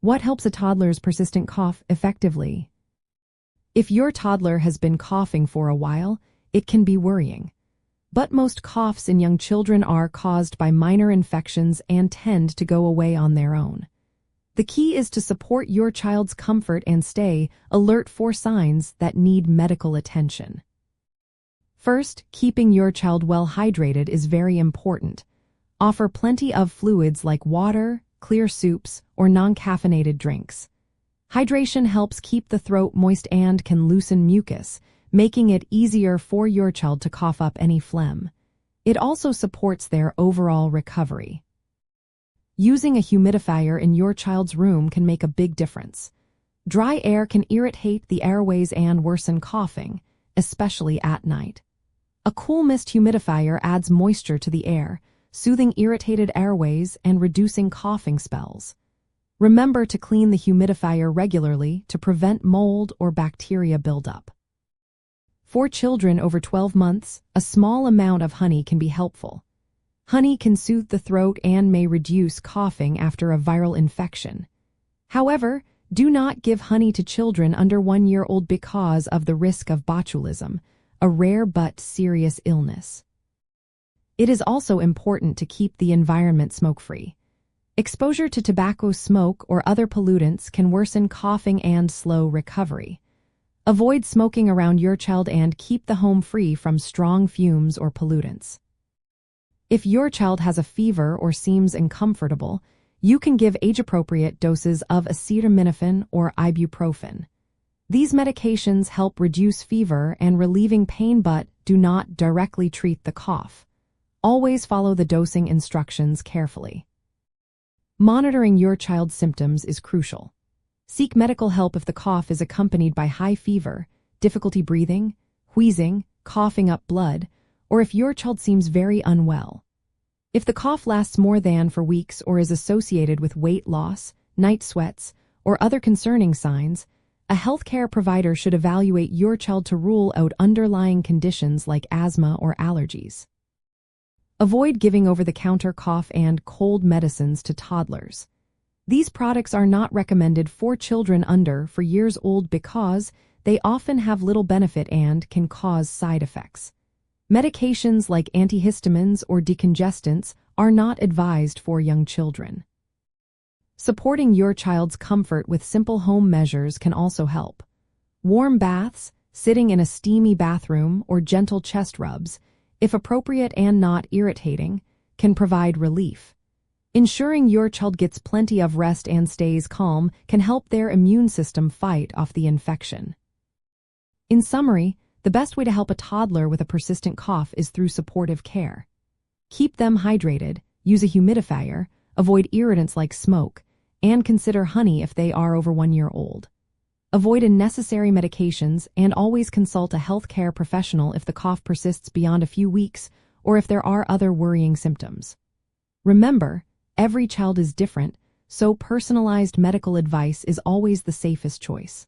What helps a toddler's persistent cough effectively? If your toddler has been coughing for a while, it can be worrying. But most coughs in young children are caused by minor infections and tend to go away on their own. The key is to support your child's comfort and stay alert for signs that need medical attention. First, keeping your child well hydrated is very important. Offer plenty of fluids like water, clear soups, or non-caffeinated drinks. Hydration helps keep the throat moist and can loosen mucus, making it easier for your child to cough up any phlegm. It also supports their overall recovery. Using a humidifier in your child's room can make a big difference. Dry air can irritate the airways and worsen coughing, especially at night. A cool mist humidifier adds moisture to the air, soothing irritated airways and reducing coughing spells. Remember to clean the humidifier regularly to prevent mold or bacteria buildup. For children over 12 months, a small amount of honey can be helpful. Honey can soothe the throat and may reduce coughing after a viral infection. However, do not give honey to children under 1 year old because of the risk of botulism, a rare but serious illness. It is also important to keep the environment smoke-free. Exposure to tobacco smoke or other pollutants can worsen coughing and slow recovery. Avoid smoking around your child and keep the home free from strong fumes or pollutants. If your child has a fever or seems uncomfortable, you can give age-appropriate doses of acetaminophen or ibuprofen. These medications help reduce fever and relieving pain but do not directly treat the cough. Always follow the dosing instructions carefully. Monitoring your child's symptoms is crucial. Seek medical help if the cough is accompanied by high fever, difficulty breathing, wheezing, coughing up blood, or if your child seems very unwell. If the cough lasts more than 4 weeks or is associated with weight loss, night sweats, or other concerning signs, a healthcare provider should evaluate your child to rule out underlying conditions like asthma or allergies. Avoid giving over-the-counter cough and cold medicines to toddlers. These products are not recommended for children under 4 years old because they often have little benefit and can cause side effects. Medications like antihistamines or decongestants are not advised for young children. Supporting your child's comfort with simple home measures can also help. Warm baths, sitting in a steamy bathroom, or gentle chest rubs, if appropriate and not irritating, can provide relief. Ensuring your child gets plenty of rest and stays calm can help their immune system fight off the infection. In summary, the best way to help a toddler with a persistent cough is through supportive care. Keep them hydrated, use a humidifier, avoid irritants like smoke, and consider honey if they are over 1 year old. Avoid unnecessary medications and always consult a healthcare professional if the cough persists beyond a few weeks or if there are other worrying symptoms. Remember, every child is different, so personalized medical advice is always the safest choice.